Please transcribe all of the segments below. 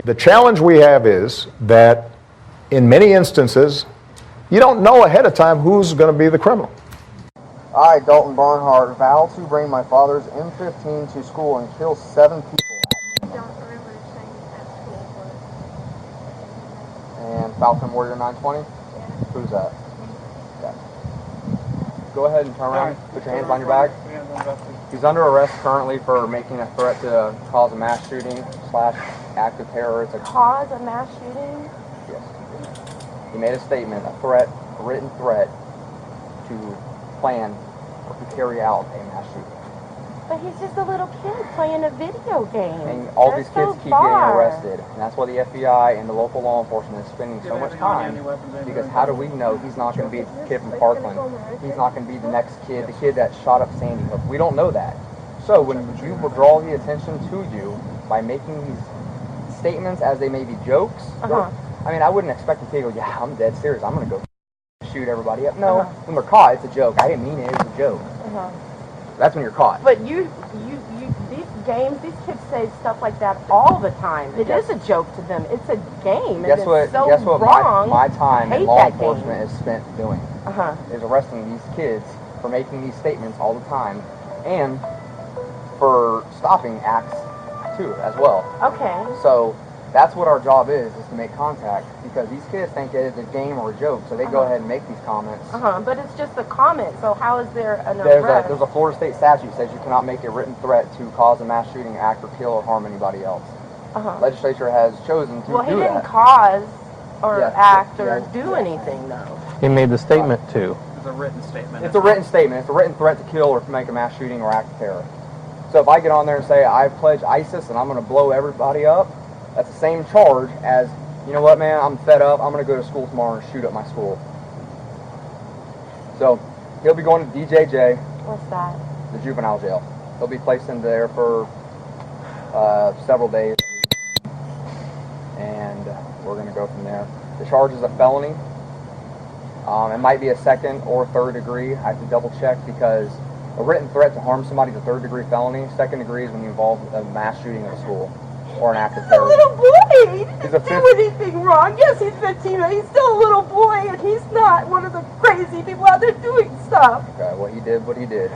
The challenge we have is that in many instances, you don't know ahead of time who's going to be the criminal. I, Dalton Barnhart, vow to bring my father's M15 to school and kill 7 people. I don't remember saying at school, And Falcon Warrior 920? but yeah. Who's that? Okay. Go ahead and turn around. Put your hands on your back. He's under arrest currently for making a threat to cause a mass shooting / act of terror. It's a Cause a mass shooting? Yes. He made a statement, a written threat to plan or to carry out a mass shooting. But he's just a little kid playing a video game. And all That's these kids so keep far. getting arrested. And that's why the FBI and the local law enforcement is spending so much time. Because how do we know he's not going to be the kid from Parkland? He's not going to be the next kid, the kid that shot up Sandy Hook. We don't know that. So when you draw the attention to you by making these statements as they may be jokes, I mean, I wouldn't expect a kid to go, yeah, I'm dead serious. I'm going to go shoot everybody up. No, when they're caught, it's a joke. I didn't mean it. It was a joke. That's when you're caught. But these games, these kids say stuff like that all the time. It is a joke to them. It's a game. Guess what wrong. my time in law enforcement game. is spent doing? Is arresting these kids for making these statements all the time and for stopping acts too as well. Okay. So that's what our job is to make contact, because these kids think it is a game or a joke, so they go ahead and make these comments. But it's just a comment, so how is there an arrest? There's a Florida state statute that says you cannot make a written threat to cause a mass shooting, act, or kill or harm anybody else. Legislature has chosen to do that. Well, he didn't cause or act or do anything, though. He made the statement too. It's a written statement. It's a written statement. It's a written threat to kill or to make a mass shooting or act of terror. So if I get on there and say, I pledge ISIS and I'm going to blow everybody up, that's the same charge as, you know what, man, I'm fed up. I'm going to go to school tomorrow and shoot up my school. So he'll be going to DJJ. What's that? The juvenile jail. He'll be placed in there for several days. And we're going to go from there. The charge is a felony. It might be a second or third degree. I have to double check, because a written threat to harm somebody is a third degree felony. Second degree is when you involve a mass shooting at a school or an act of terror. He's a little boy. He didn't do anything wrong. Yes, he's 15, but he's still a little boy, and he's not one of the crazy people out there doing stuff. Okay, well, he did what he did.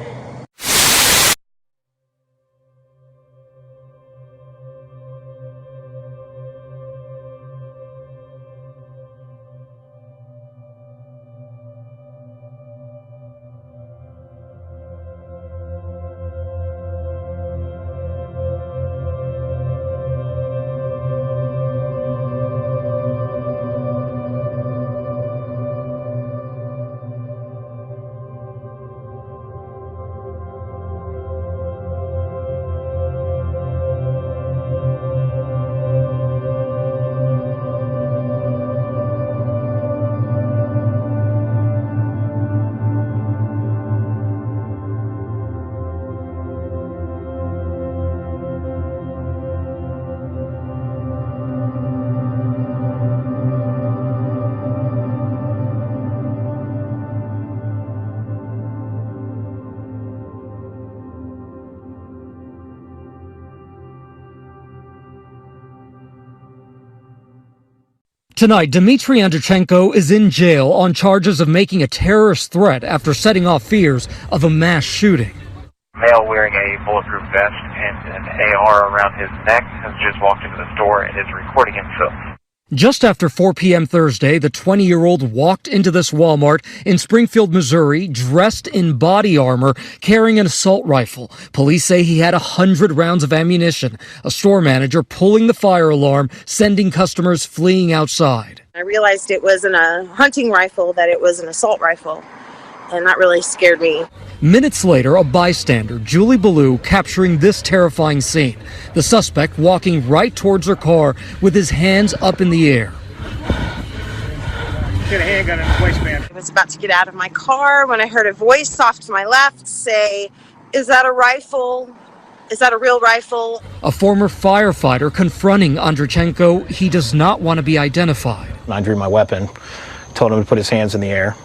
Tonight, Dmitry Andreychenko is in jail on charges of making a terrorist threat after setting off fears of a mass shooting. Male wearing a bulletproof vest and an AR around his neck has just walked into the store and is recording himself. Just after 4 p.m. Thursday, the 20-year-old walked into this Walmart in Springfield, Missouri, dressed in body armor, carrying an assault rifle. Police say he had 100 rounds of ammunition. A store manager pulling the fire alarm, sending customers fleeing outside. I realized it wasn't a hunting rifle, that it was an assault rifle, and that really scared me. Minutes later, a bystander, Julie Ballou, capturing this terrifying scene. The suspect walking right towards her car with his hands up in the air. Get a handgun in his waistband. I was about to get out of my car when I heard a voice off to my left say, "Is that a rifle? Is that a real rifle?" A former firefighter confronting Andreychenko. He does not want to be identified. I drew my weapon, told him to put his hands in the air.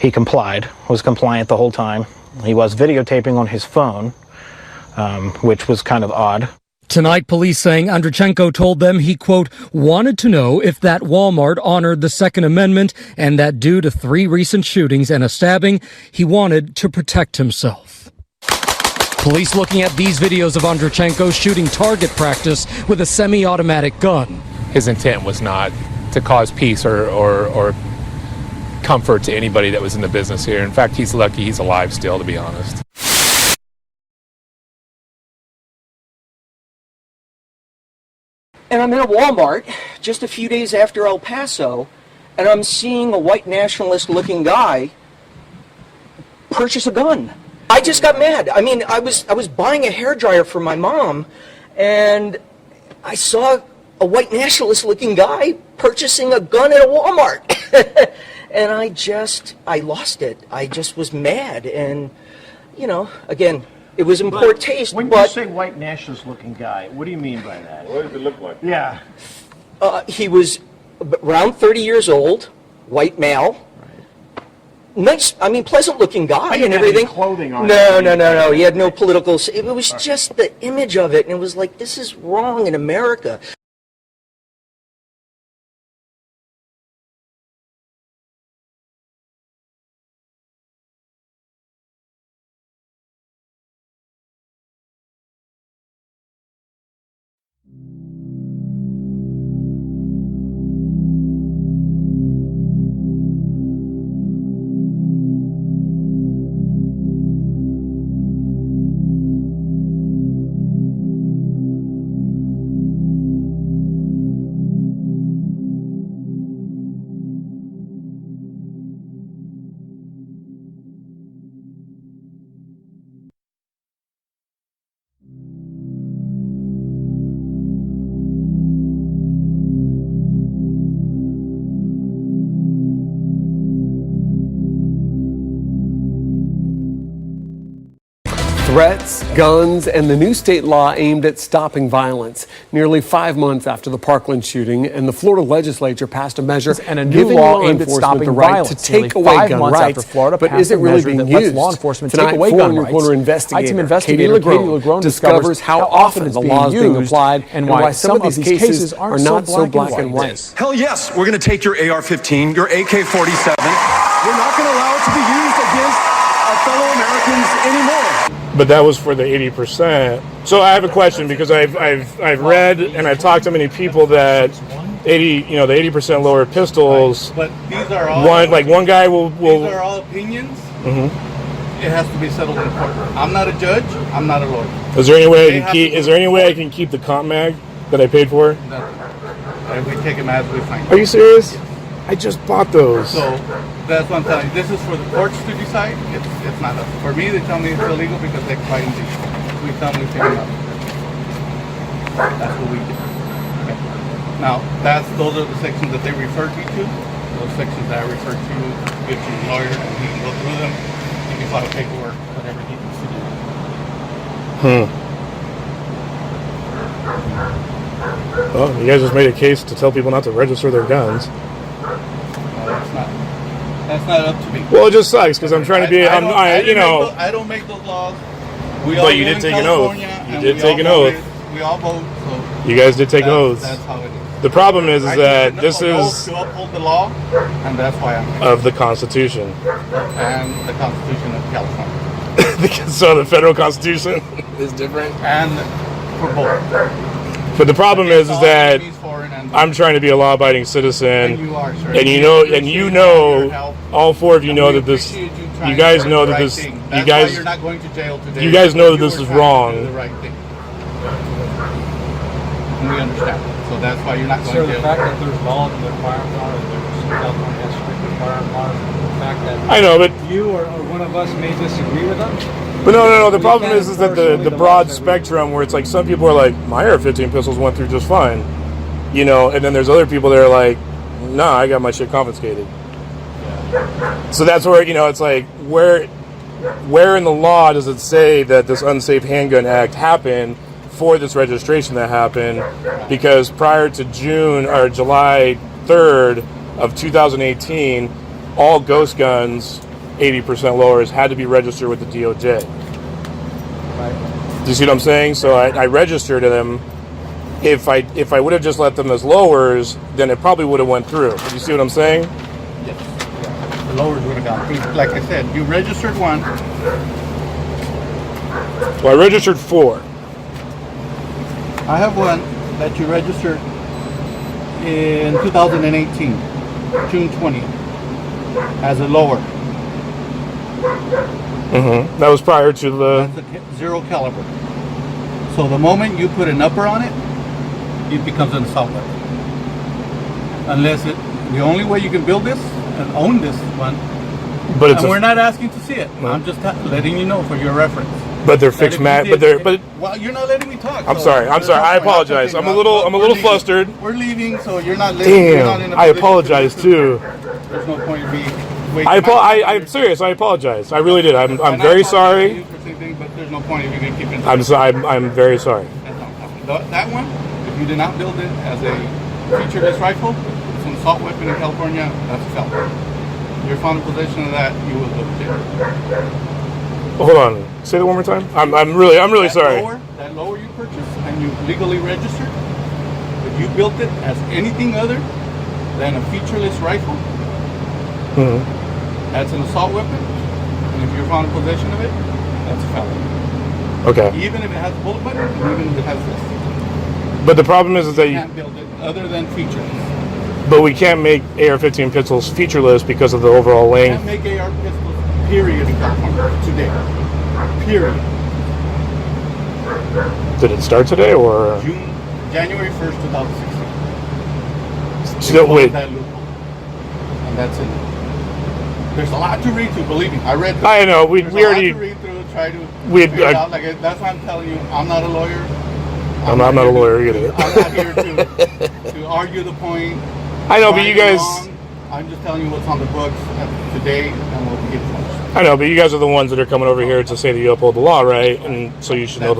He complied, was compliant the whole time. He was videotaping on his phone, which was kind of odd. Tonight, police saying Andreychenko told them he, quote, wanted to know if that Walmart honored the Second Amendment and that due to 3 recent shootings and a stabbing, he wanted to protect himself. Police looking at these videos of Andreychenko shooting target practice with a semi-automatic gun. His intent was not to cause peace or comfort to anybody that was in the business here. In fact, he's lucky he's alive still, to be honest. And I'm in a Walmart just a few days after El Paso, and I'm seeing a white nationalist-looking guy purchase a gun. I just got mad. I mean, I was buying a hairdryer for my mom, and I saw a white nationalist-looking guy purchasing a gun at a Walmart. And I lost it. I just was mad, and, you know, again, it was in poor taste. When you say white nationalist-looking guy, what do you mean by that? What does it look like? Yeah. He was around 30 years old, white male. Nice, I mean, pleasant-looking guy and everything. Clothing on. No. He had no political. It was just the image of it, and it was like, this is wrong in America. Threats, guns, and the new state law aimed at stopping violence. Nearly 5 months after the Parkland shooting, and the Florida legislature passed a measure and a new giving law law aimed at enforcement stopping the right violence. to take Nearly away 5 gun months rights, after Florida but passed is it a really measure being that lets used? law enforcement Tonight, take away foreign gun rights. reporter investigator ITEAM investigator Katie Katie LeGrone LeGrone discovers how often it's the being law is being used applied and why some of these cases are not so black and white. Hell yes, we're going to take your AR-15, your AK-47. We're not going to allow it to be used against our fellow Americans anymore. But that was for the 80%. So I have a question, because I've read and I've talked to many people that the 80% lower pistols. But these are all one guy will. These are all opinions. Mm-hmm. It has to be settled in court. I'm not a judge. I'm not a lawyer. Is there any way I can keep the comp mag that I paid for? No. And we take them as we find. Are you serious? I just bought those. So that's what I'm telling you. This is for the courts to decide. It's not us. For me, they tell me it's illegal because they're fighting these. We tell them we take them up. That's what we do. Okay. Now, those are the sections that they refer me to. Those sections that I refer to, get you a lawyer, and he can go through them. He can file paperwork, whatever he needs to do. Well, you guys just made a case to tell people not to register their guns. That's not up to me. Well, it just sucks because I'm trying to be. I don't make those laws. But you did take an oath. You did take an oath. We all vote. So you guys did take oaths. That's how it is. The problem is that this is to uphold the law, and that's why I'm of the Constitution and the Constitution of California. So the federal Constitution is different, and for both. But the problem is that I'm trying to be a law-abiding citizen, and you are, sir. And you know, all four of you know that this. You guys know that this. You guys. You're not going to jail today. You guys know that this is wrong. The right thing. And we understand. So that's why you're not going to jail. So the fact that there's laws and there's firearms laws, there's California has strict firearms laws, the fact that I know, but you or one of us may disagree with them. But no. The problem is that the broad spectrum, where it's like some people are like, my AR-15 pistols went through just fine, and then there's other people that are like, nah, I got my shit confiscated. So that's where it's like, where in the law does it say that this Unsafe Handgun Act happened for this registration that happened? Because prior to July 3rd of 2018, all ghost guns 80% lowers had to be registered with the DOJ. Right. Do you see what I'm saying? So I registered them. If I would have just let them as lowers, then it probably would have went through. Do you see what I'm saying? Yes. The lowers would have gone through. Like I said, you registered one. So I registered 4. I have one that you registered in 2018, June 20th, as a lower. Mm-hmm. That was prior to the... That's a 0 caliber. So the moment you put an upper on it, it becomes an assault weapon. Unless the only way you can build this and own this one, But it's and we're not asking to see it. No. I'm just letting you know for your reference. But they're fixed mat. Well, you're not letting me talk. I'm sorry. I apologize. I'm a little flustered. We're leaving, so you're not listening. You're not in Damn. a I position apologize to too. There's no point in me. I'm serious. I apologize. I really did. I'm very sorry. But there's no point if you can keep it. I'm very sorry. That one, if you did not build it as a featureless rifle, it's an assault weapon in California. That's a felony. You're found in possession of that, you will go to jail. Hold on. Say that one more time. I'm really sorry. That lower you purchased and you legally registered, if you built it as anything other than a featureless rifle, that's an assault weapon. And if you're found in possession of it, that's a felony. Okay. Even if it has a bullet button, and even if it has this. But the problem is that you can't build it other than featureless. But we can't make AR-15 pistols featureless because of the overall You length. can't make AR pistols, period, in California today. Period. Did it start today or? January 1st, 2016. So, wait. That loophole. And that's it. There's a lot to read through, believe me. I read through. I know. We There's already. a lot to read through, try to We figure it out. Like, that's why I'm telling you, I'm not a lawyer. I'm not a lawyer either. I'm not here to argue the point. I know, but you guys. I'm just telling you what's on the books today and what we get from. I know, but you guys are the ones that are coming over here to say that you uphold the law, right? And so you should know.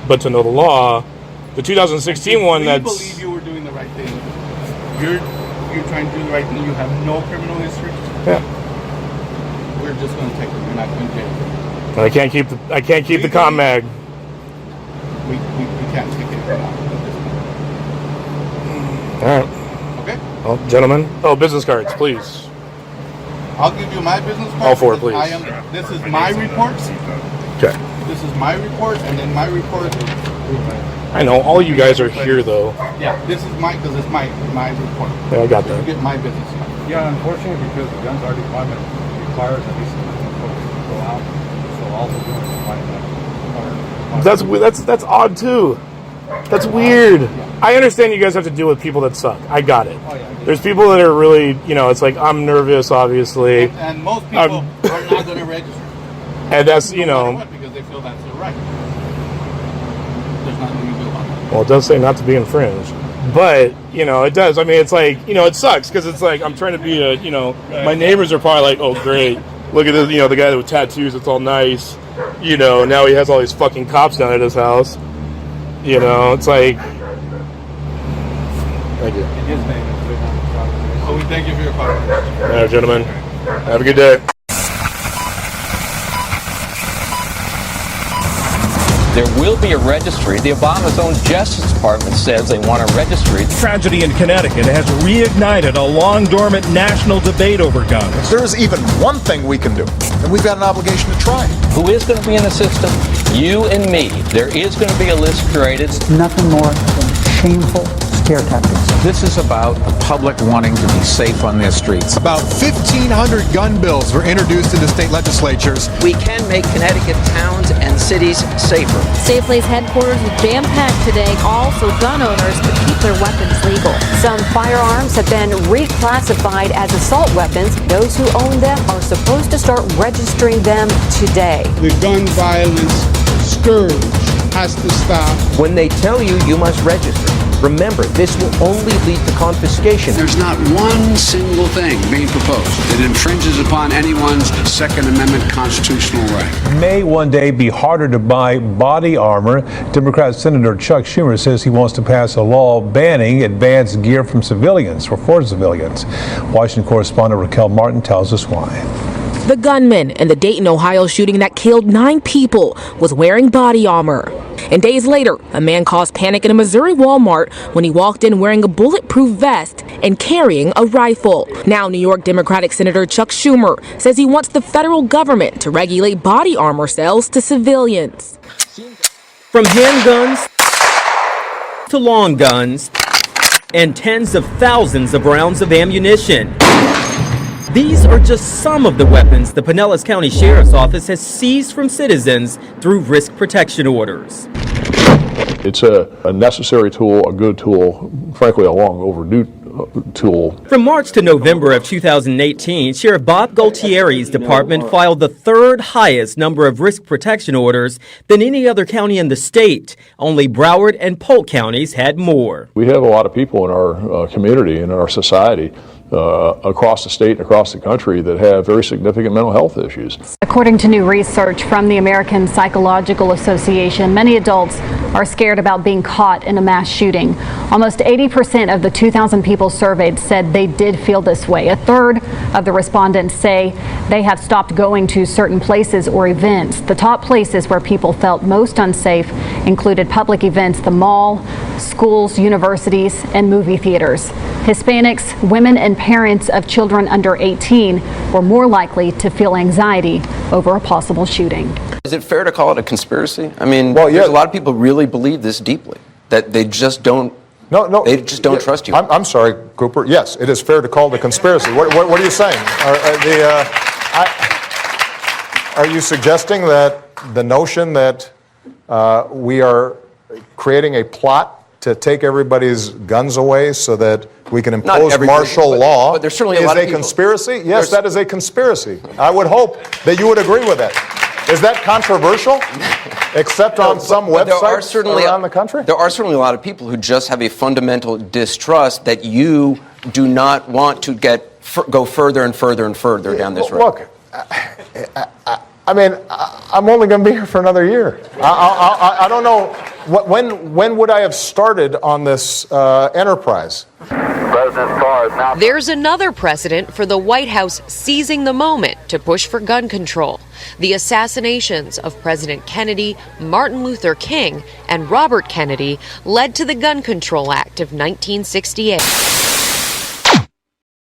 But to know the law, the 2016 one. I believe you were doing the right thing. You're trying to do the right thing. You have no criminal history. Yeah. We're just going to take it. You're not going to jail. And I can't keep the comm mag. We can't take it out. All right. Okay. Well, gentlemen. Oh, business cards, please. I'll give you my business card. All 4, please. This is my report. Okay. This is my report, and then my report. I know. All you guys are here, though. Yeah, this is because it's my report. Yeah, I got that. You get my business card. Yeah, unfortunately, because the guns our department requires at least folks to go out, so all we're doing is fighting that. That's odd too. That's weird. I understand you guys have to deal with people that suck. I got it. There's people that are really, it's like, I'm nervous, obviously. And most people are not going to register. And that's, No matter what, because they feel that's their right. There's nothing you can do about that. Well, it does say not to be infringed. But, it does. I mean, it's like, it sucks because it's like, I'm trying to be my neighbors are probably like, oh, great. Look at this, the guy with tattoos, it's all nice. Now he has all these fucking cops down at his house. It's like... Thank you. And his name is So we thank you for your participation. All right, gentlemen. Have a good day. There will be a registry. The Obama's own Justice Department says they want a registry. Tragedy in Connecticut has reignited a long-dormant national debate over guns. There's even one thing we can do, and we've got an obligation to try. Who is going to be in the system? You and me. There is going to be a list created. Nothing more than shameful scare tactics. This is about the public wanting to be safe on their streets. About 1,500 gun bills were introduced into state legislatures. We can make Connecticut towns and cities safer. Safeway's headquarters was jam-packed today. Also, gun owners could keep their weapons legal. Some firearms have been reclassified as assault weapons. Those who own them are supposed to start registering them today. The gun violence scourge has to stop. When they tell you, you must register. Remember, this will only lead to confiscation. There's not one single thing being proposed that infringes upon anyone's Second Amendment constitutional right. May one day be harder to buy body armor. Democrat Senator Chuck Schumer says he wants to pass a law banning advanced gear from civilians or for civilians. Washington correspondent Raquel Martin tells us why. The gunman in the Dayton, Ohio shooting that killed 9 people was wearing body armor. And days later, a man caused panic in a Missouri Walmart when he walked in wearing a bulletproof vest and carrying a rifle. Now, New York Democratic Senator Chuck Schumer says he wants the federal government to regulate body armor sales to civilians. From handguns to long guns and tens of thousands of rounds of ammunition. These are just some of the weapons the Pinellas County Sheriff's Office has seized from citizens through risk protection orders. It's a necessary tool, a good tool, frankly, a long overdue tool. From March to November of 2018, Sheriff Bob Gualtieri's department filed the 3rd highest number of risk protection orders than any other county in the state. Only Broward and Polk counties had more. We have a lot of people in our community and in our society across the state and across the country that have very significant mental health issues. According to new research from the American Psychological Association, many adults are scared about being caught in a mass shooting. Almost 80% of the 2,000 people surveyed said they did feel this way. A third of the respondents say they have stopped going to certain places or events. The top places where people felt most unsafe included public events, the mall, schools, universities, and movie theaters. Hispanics, women, and parents of children under 18 were more likely to feel anxiety over a possible shooting. Is it fair to call it a conspiracy? I mean, there's a lot of people really believe this deeply, that they just don't. They just don't trust you. I'm sorry, Cooper. Yes, it is fair to call it a conspiracy. What are you saying? Are you suggesting that the notion that we are creating a plot to take everybody's guns away so that we can impose martial law but certainly is a lot of a conspiracy? Yes, that is a conspiracy. I would hope that you would agree with that. Is that controversial? Except on some websites around the country? There are certainly a lot of people who just have a fundamental distrust that you do not want to go further and further and further down this road. Look, I mean, I'm only going to be here for another year. I don't know. When would I have started on this enterprise? There's another precedent for the White House seizing the moment to push for gun control. The assassinations of President Kennedy, Martin Luther King, and Robert Kennedy led to the Gun Control Act of 1968.